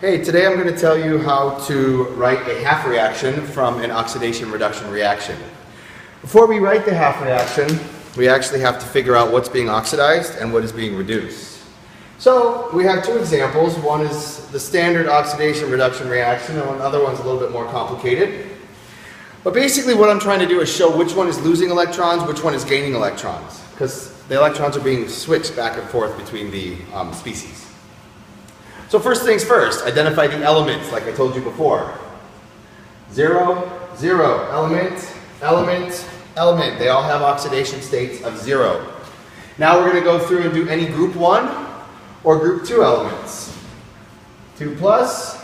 Hey, today I'm going to tell you how to write a half reaction from an oxidation reduction reaction. Before we write the half reaction, we actually have to figure out what's being oxidized and what is being reduced. So we have two examples. One is the standard oxidation reduction reaction and another one's a little bit more complicated. But basically what I'm trying to do is show which one is losing electrons, which one is gaining electrons, because the electrons are being switched back and forth between the species. So first things first, identify the elements like I told you before. 0, 0, element, element, element. They all have oxidation states of 0. Now we're going to go through and do any group 1 or group 2 elements. 2 plus.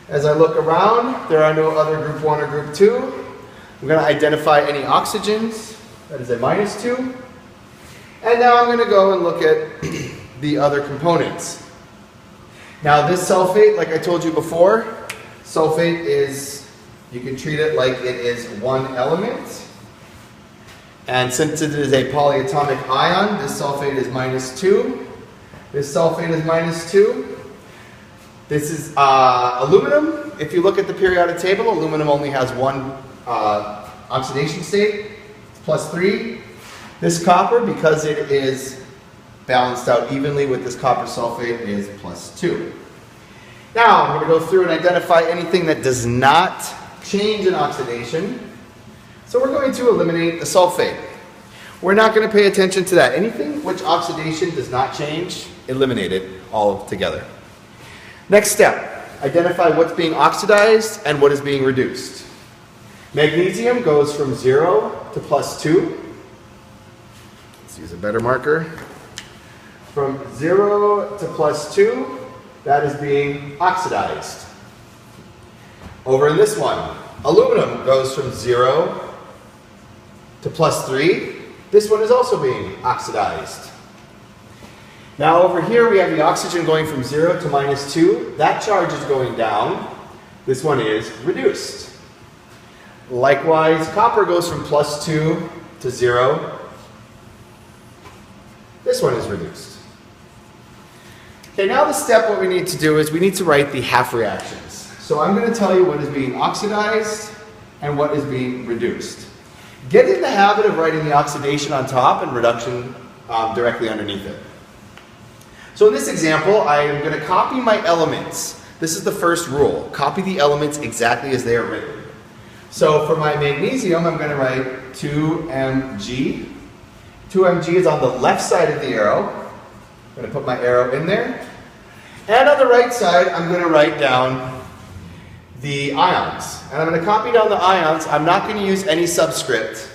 As I look around, there are no other group 1 or group 2. I'm going to identify any oxygens. That is a -2. And now I'm going to go and look at the other components. Now this sulfate, like I told you before, sulfate is, you can treat it like it is one element. And since it is a polyatomic ion, this sulfate is -2. This sulfate is -2. This is aluminum. If you look at the periodic table, aluminum only has one oxidation state, it's +3. This copper, because it is balanced out evenly with this copper sulfate, is +2. Now I'm going to go through and identify anything that does not change in oxidation. So we're going to eliminate the sulfate. We're not going to pay attention to that. Anything which oxidation does not change, eliminate it altogether. Next step, identify what's being oxidized and what is being reduced. Magnesium goes from 0 to +2. Let's use a better marker. From 0 to +2, that is being oxidized. Over in this one, aluminum goes from 0 to +3. This one is also being oxidized. Now over here we have the oxygen going from 0 to -2. That charge is going down. This one is reduced. Likewise, copper goes from +2 to 0. This one is reduced. Okay, now the step what we need to do is we need to write the half reactions. So I'm going to tell you what is being oxidized and what is being reduced. Get in the habit of writing the oxidation on top and reduction directly underneath it. So in this example, I am going to copy my elements. This is the first rule. Copy the elements exactly as they are written. So for my magnesium, I'm going to write 2Mg. 2Mg is on the left side of the arrow. I'm going to put my arrow in there. And on the right side, I'm going to write down the ions. And I'm going to copy down the ions. I'm not going to use any subscript.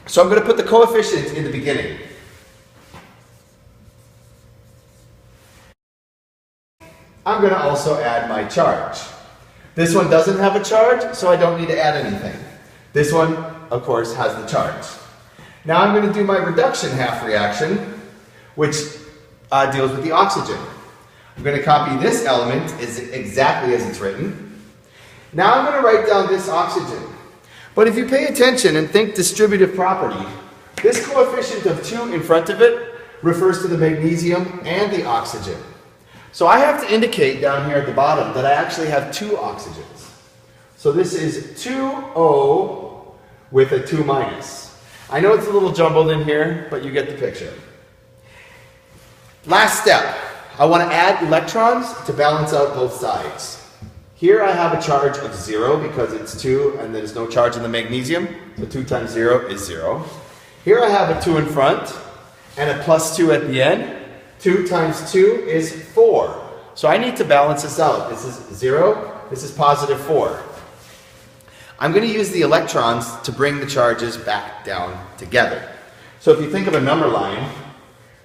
So I'm going to put the coefficient in the beginning. I'm going to also add my charge. This one doesn't have a charge, so I don't need to add anything. This one, of course, has the charge. Now I'm going to do my reduction half reaction, which deals with the oxygen. I'm going to copy this element exactly as it's written. Now I'm going to write down this oxygen. But if you pay attention and think distributive property, this coefficient of 2 in front of it refers to the magnesium and the oxygen. So I have to indicate down here at the bottom that I actually have 2 oxygens. So this is 2O with a 2 minus. I know it's a little jumbled in here, but you get the picture. Last step, I want to add electrons to balance out both sides. Here I have a charge of 0 because it's 2 and there's no charge in the magnesium, so 2 times 0 is 0. Here I have a 2 in front and a +2 at the end. 2 times 2 is 4. So I need to balance this out. This is 0, this is +4. I'm going to use the electrons to bring the charges back down together. So if you think of a number line,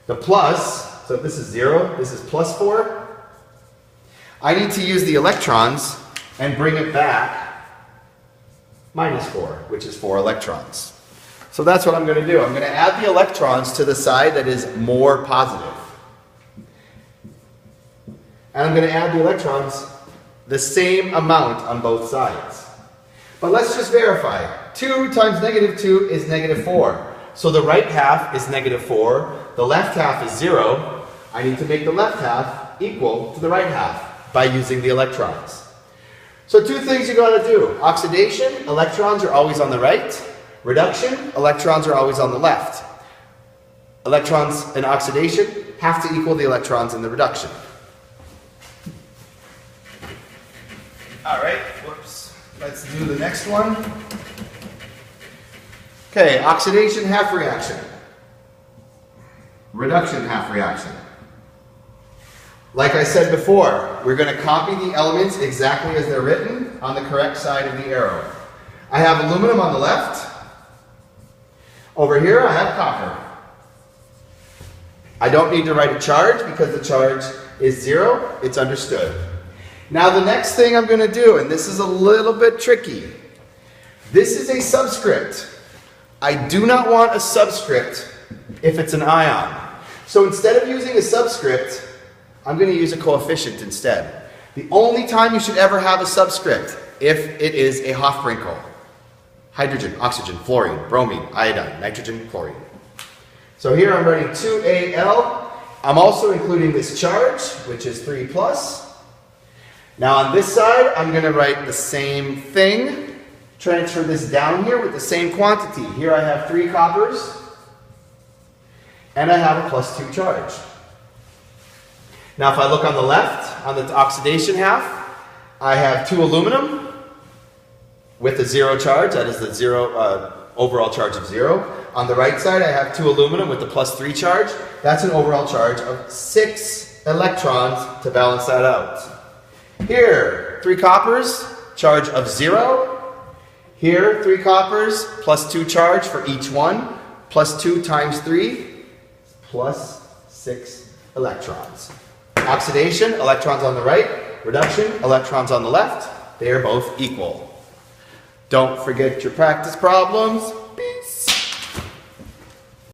the plus, so if this is 0, this is +4. I need to use the electrons and bring it back -4, which is 4 electrons. So that's what I'm going to do. I'm going to add the electrons to the side that is more positive. And I'm going to add the electrons the same amount on both sides. But let's just verify. 2 times -2 is -4. So the right half is -4. The left half is 0. I need to make the left half equal to the right half. by using the electrons. So two things you got to do. Oxidation, electrons are always on the right. Reduction, electrons are always on the left. Electrons in oxidation have to equal the electrons in the reduction. All right, whoops. Let's do the next one. Okay, oxidation half reaction. Reduction half reaction. Like I said before, we're going to copy the elements exactly as they're written on the correct side of the arrow. I have aluminum on the left. Over here I have copper. I don't need to write a charge because the charge is 0. It's understood. Now the next thing I'm going to do, and this is a little bit tricky. This is a subscript. I do not want a subscript if it's an ion. So instead of using a subscript, I'm going to use a coefficient instead. The only time you should ever have a subscript if it is a Hofbrinkel. Hydrogen, oxygen, fluorine, bromine, iodine, nitrogen, chlorine. So here I'm writing 2Al. I'm also including this charge, which is 3 plus. Now on this side, I'm going to write the same thing. Transfer this down here with the same quantity. Here I have 3 coppers, and I have a +2 charge. Now if I look on the left, on the oxidation half, I have 2 aluminum with a 0 charge, that is the overall charge of 0. On the right side, I have 2 aluminum with the +3 charge. That's an overall charge of 6 electrons to balance that out. Here, 3 coppers, charge of 0. Here, 3 coppers, +2 charge for each one, +2 times 3, +6 electrons. Oxidation, electrons on the right. Reduction, electrons on the left. They are both equal. Don't forget your practice problems.